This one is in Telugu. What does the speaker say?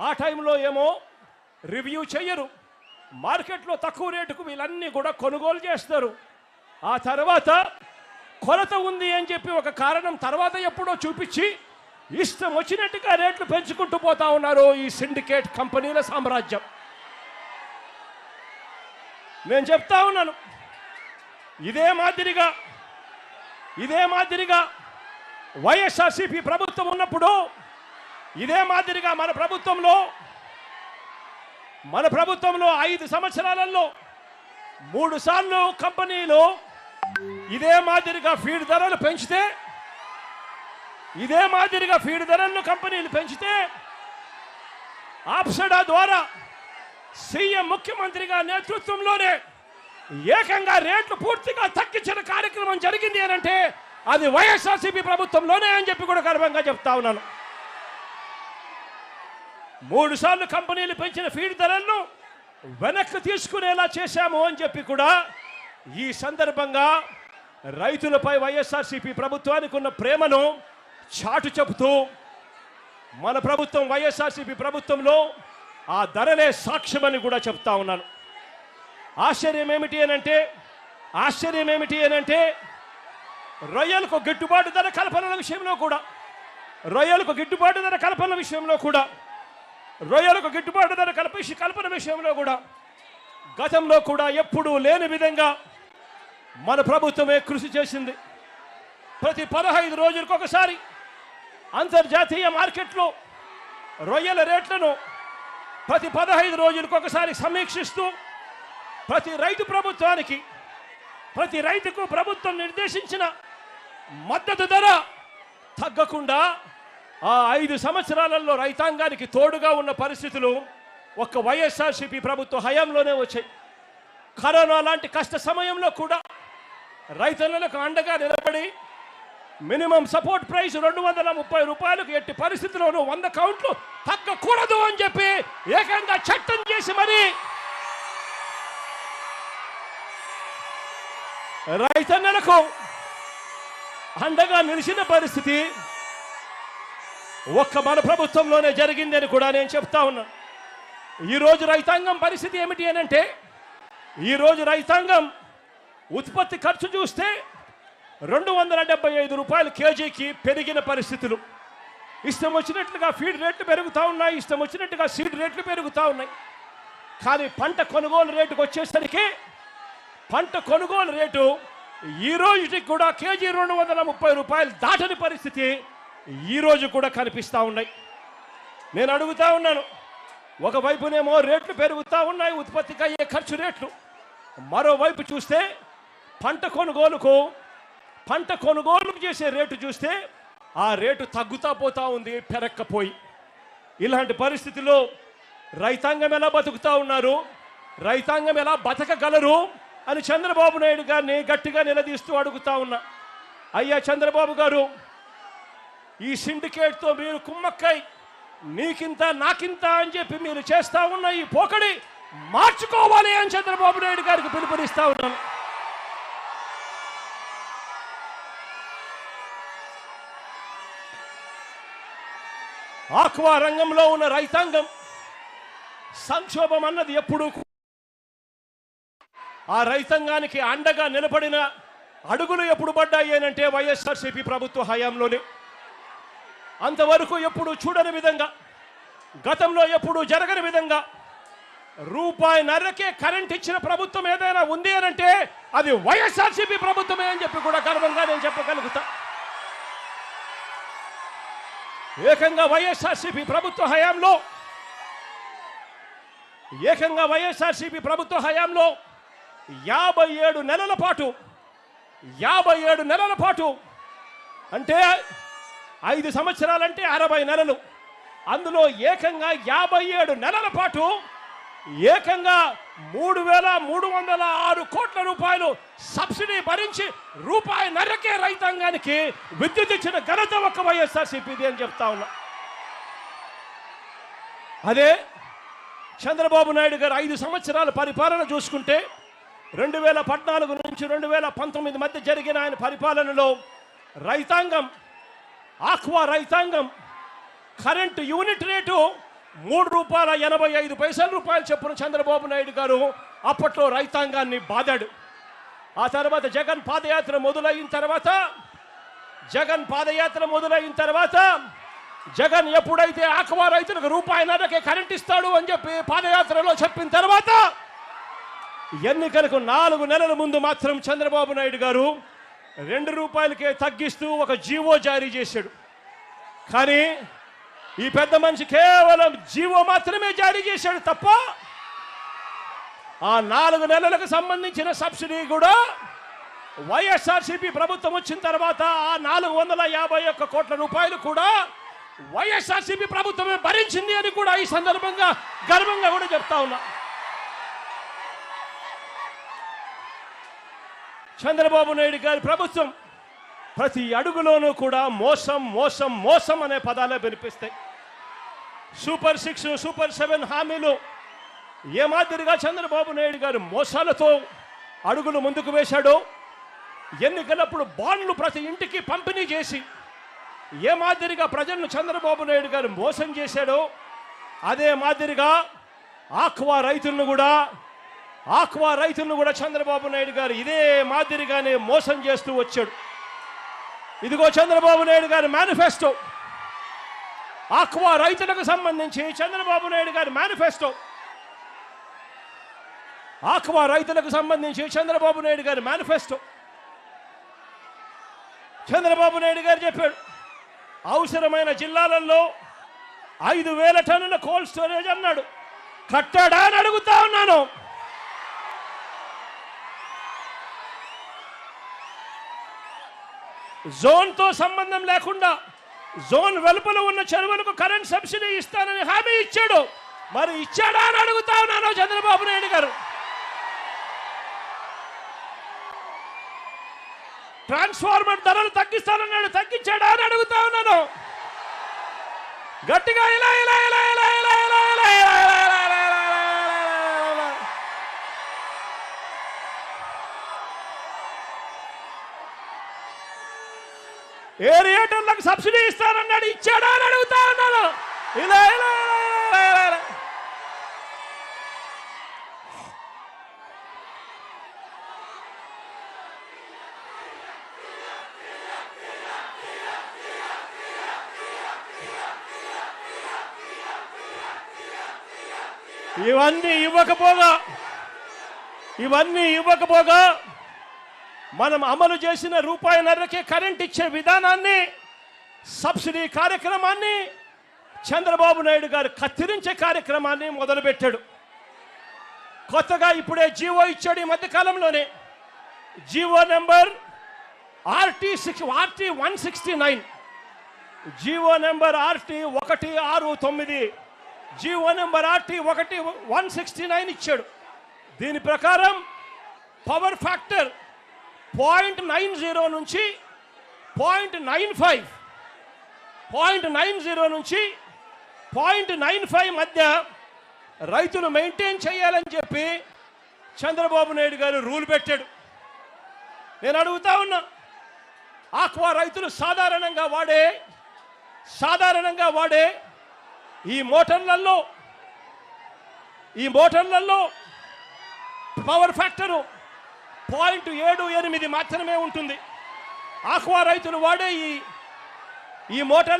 ఆ టైంలో ఏమో రివ్యూ చేయరు, మార్కెట్లో తక్కువ రేటుకు వీళ్ళన్నీ కూడా కొనుగోలు చేస్తారు. ఆ తర్వాత కొరత ఉంది అని చెప్పి ఒక కారణం తర్వాత ఎప్పుడో చూపించి ఇష్టం వచ్చినట్టుగా రేట్లు పెంచుకుంటూ పోతా ఉన్నారు ఈ సిండికేట్ కంపెనీల సామ్రాజ్యం. నేను చెప్తా ఉన్నాను, ఇదే మాదిరిగా వైఎస్ఆర్సీపీ ప్రభుత్వం ఉన్నప్పుడు, ఇదే మాదిరిగా మన ప్రభుత్వంలో 5 సంవత్సరాలలో 3 సార్లు కంపెనీలు ఇదే మాదిరిగా ఫీడ్ ధరలు పెంచితే, కంపెనీలు పెంచితే ఆప్సడా ద్వారా సీఎం ముఖ్యమంత్రిగా నేతృత్వంలోనే ఏకంగా రేట్లు పూర్తిగా తగ్గించిన కార్యక్రమం జరిగింది అని అంటే అది వైఎస్ఆర్సీపీ ప్రభుత్వంలోనే అని చెప్పి కూడా గర్వంగా చెప్తా ఉన్నాను. 3 సార్లు కంపెనీలు పెంచిన ఫీడ్ ధరలను వెనక్కి తీసుకునేలా చేశాము అని చెప్పి కూడా ఈ సందర్భంగా రైతులపై వైఎస్ఆర్సీపీ ప్రభుత్వానికి ఉన్న ప్రేమను చాటు చెబుతూ మన ప్రభుత్వం వైఎస్ఆర్సీపీ ప్రభుత్వంలో ఆ ధరలే సాక్ష్యమని కూడా చెప్తా ఉన్నాను. ఆశ్చర్యం ఏమిటి అనంటే రొయ్యలకు గిట్టుబాటు ధర కల్పన విషయంలో కూడా రొయ్యలకు గిట్టుబాటు ధర విషయంలో కూడా గతంలో కూడా ఎప్పుడూ లేని విధంగా మన ప్రభుత్వమే కృషి చేసింది. ప్రతి 15 రోజులకు ఒకసారి అంతర్జాతీయ మార్కెట్లో రొయ్యల రేట్లను ప్రతి 15 రోజులకు ఒకసారి సమీక్షిస్తూ ప్రతి రైతుకు ప్రభుత్వం నిర్దేశించిన మద్దతు ధర తగ్గకుండా ఆ 5 సంవత్సరాలలో రైతాంగానికి తోడుగా ఉన్న పరిస్థితులు ఒక్క వైఎస్ఆర్సీపీ ప్రభుత్వ హయాంలోనే వచ్చాయి. కరోనా లాంటి కష్ట సమయంలో కూడా రైతన్నలకు అండగా నిలబడి మినిమం సపోర్ట్ ప్రైస్ 230 రూపాయలకు ఎట్టి పరిస్థితుల్లోనూ 100 కౌంట్లు తగ్గకూడదు అని చెప్పి ఏకంగా చట్టం చేసి మరి రైతన్నలకు అండగా నిలిచిన పరిస్థితి ఒక్క మన ప్రభుత్వంలోనే జరిగిందని కూడా నేను చెప్తా ఉన్నా. ఈరోజు రైతాంగం పరిస్థితి ఏమిటి అనంటే, ఈరోజు రైతాంగం ఉత్పత్తి ఖర్చు చూస్తే 275 రూపాయలు కేజీకి పెరిగిన పరిస్థితులు. ఇష్టం వచ్చినట్లుగా ఫీడ్ రేట్లు పెరుగుతూ ఉన్నాయి, ఇష్టం వచ్చినట్టుగా సీడ్ రేట్లు పెరుగుతూ ఉన్నాయి. కానీ పంట కొనుగోలు రేటుకు వచ్చేసరికి పంట కొనుగోలు రేటు ఈ రోజుకి కూడా కేజీ 230 రూపాయలు దాటని పరిస్థితి ఈ రోజు కూడా కనిపిస్తూ ఉన్నాయి. నేను అడుగుతా ఉన్నాను, ఒకవైపునేమో రేట్లు పెరుగుతూ ఉన్నాయి, ఉత్పత్తికి అయ్యే ఖర్చు రేట్లు, మరోవైపు చూస్తే పంట కొనుగోలు చేసే రేటు చూస్తే ఆ రేటు తగ్గుతా పోతా ఉంది పెరక్కపోయి. ఇలాంటి పరిస్థితుల్లో రైతాంగం ఎలా బతుకుతా ఉన్నారు, రైతాంగం ఎలా బతకగలరు అని చంద్రబాబు నాయుడు గారిని గట్టిగా నిలదీస్తూ అడుగుతా ఉన్నా. అయ్యా చంద్రబాబు గారు, ఈ సిండికేట్తో మీరు కుమ్మక్కై నీకింత నాకింత అని చెప్పి మీరు చేస్తా ఉన్న ఈ పోకడి మార్చుకోవాలి అని చంద్రబాబు నాయుడు గారికి పిలుపునిస్తా ఉన్నాను. ఆక్వా రంగంలో ఉన్న రైతాంగం సంక్షోభం అన్నది ఎప్పుడూ ఆ రైతాంగానికి అండగా నిలబడిన అడుగులు ఎప్పుడు పడ్డాయి అంటే వైఎస్ఆర్సీపీ ప్రభుత్వ హయాంలోనే. అంతవరకు ఎప్పుడు చూడని విధంగా, గతంలో ఎప్పుడు జరగని విధంగా ₹1.5కే కరెంట్ ఇచ్చిన ప్రభుత్వం ఏదైనా ఉంది అనంటే అది వైఎస్ఆర్సీపీ ప్రభుత్వమే అని చెప్పి కూడా గర్వంగా నేను చెప్పగలుగుతా. ఏకంగా వైఎస్ఆర్సీపీ ప్రభుత్వ హయాంలో 57 నెలల పాటు అంటే 5 సంవత్సరాలంటే 60 నెలలు, అందులో ఏకంగా 57 నెలల పాటు ఏకంగా 3,306 కోట్ల రూపాయలు సబ్సిడీ భరించి ₹1.5కే రైతాంగానికి విద్యుత్ ఇచ్చిన ఘనత ఒక్క వైఎస్ఆర్సీపీది అని చెప్తా ఉన్నా. అదే చంద్రబాబు నాయుడు గారు 5 సంవత్సరాల పరిపాలన చూసుకుంటే 2014 నుంచి 2019 మధ్య జరిగిన ఆయన పరిపాలనలో ఆక్వా రైతాంగం కరెంటు యూనిట్ రేటు ₹3.85 చొప్పున చంద్రబాబు నాయుడు గారు అప్పట్లో రైతాంగాన్ని బాదాడు. ఆ తర్వాత జగన్ పాదయాత్ర మొదలైన తర్వాత జగన్ ఎప్పుడైతే ఆక్వా రైతులకు ₹1.5కే కరెంట్ ఇస్తాడు అని చెప్పి పాదయాత్రలో చెప్పిన తర్వాత ఎన్నికలకు 4 నెలల ముందు మాత్రం చంద్రబాబు నాయుడు గారు ₹2కే తగ్గిస్తూ ఒక జీవో జారీ చేశాడు. కానీ ఈ పెద్ద మనిషి కేవలం జీవో మాత్రమే జారీ చేశాడు తప్ప ఆ 4 నెలలకు సంబంధించిన సబ్సిడీ కూడా వైఎస్ఆర్సీపీ ప్రభుత్వం వచ్చిన తర్వాత ఆ ₹451 కోట్ల కూడా వైఎస్ఆర్సీపీ ప్రభుత్వమే భరించింది అని కూడా ఈ సందర్భంగా గర్వంగా కూడా చెప్తా ఉన్నా. చంద్రబాబు నాయుడు గారి ప్రభుత్వం ప్రతి అడుగులోనూ కూడా మోసం మోసం మోసం అనే పదాలే వినిపిస్తాయి. సూపర్ 6, సూపర్ 7 హామీలు ఏ మాదిరిగా చంద్రబాబు నాయుడు గారు మోసాలతో అడుగులు ముందుకు వేశాడో, ఎన్నికలప్పుడు బాండ్లు ప్రతి ఇంటికి పంపిణీ చేసి ఏ మాదిరిగా ప్రజలను చంద్రబాబు నాయుడు గారు మోసం చేశాడో, అదే మాదిరిగా ఆక్వా రైతులను కూడా చంద్రబాబు నాయుడు గారు ఇదే మాదిరిగానే మోసం చేస్తూ వచ్చాడు. ఇదిగో చంద్రబాబు నాయుడు గారి మేనిఫెస్టో, ఆక్వా రైతులకు సంబంధించి చంద్రబాబు నాయుడు గారి మేనిఫెస్టో, ఆక్వా రైతులకు సంబంధించి చంద్రబాబు నాయుడు గారి మేనిఫెస్టో. చంద్రబాబు నాయుడు గారు చెప్పాడు, అవసరమైన జిల్లాలలో 5,000 టన్నుల కోల్డ్ స్టోరేజ్ అన్నాడు. కట్టాడా అని అడుగుతా ఉన్నాను. జోన్తో సంబంధం లేకుండా జోన్ వెలుపల ఉన్న చెరువులకు కరెంట్ సబ్సిడీ ఇస్తానని హామీ ఇచ్చాడు. మరి ఇచ్చాడా అని అడుగుతా ఉన్నాను చంద్రబాబు నాయుడు గారు. ట్రాన్స్ఫార్మర్ ధరలు తగ్గిస్తానన్నాడు, తగ్గించాడా అని అడుగుతా ఉన్నాను. గట్టిగా ఇలా ఇలా ఇలా ఇలా ఇలా ఇలా ఇలా ఏరియేటర్లకు సబ్సిడీ ఇస్తానన్నాడు, ఇచ్చాడా అని అడుగుతా ఉన్నాను. ఇలా ఇలా ఇలా ఇలా ఇవన్నీ ఇవ్వకపోగా మనం అమలు చేసిన ₹1.5కే కరెంట్ ఇచ్చే విధానాన్ని, సబ్సిడీ కార్యక్రమాన్ని చంద్రబాబు నాయుడు గారు కత్తిరించే కార్యక్రమాన్ని మొదలుపెట్టాడు. కొత్తగా ఇప్పుడే జీవో ఇచ్చాడు. ఈ మధ్య కాలంలోనే GO number RT169, GO number RT169, GO number RT169 ఇచ్చాడు. దీని ప్రకారం పవర్ ఫ్యాక్టర్ 0.90 నుంచి 0.95 మధ్య రైతులు మెయింటైన్ చేయాలని చెప్పి చంద్రబాబు నాయుడు గారు రూల్ పెట్టాడు. నేను అడుగుతా ఉన్నా, ఆక్వా రైతులు సాధారణంగా వాడే ఈ మోటార్లలో పవర్ ఫ్యాక్టరు 0.78 మాత్రమే ఉంటుంది. ఆక్వా రైతులు వాడే ఈ మోటార్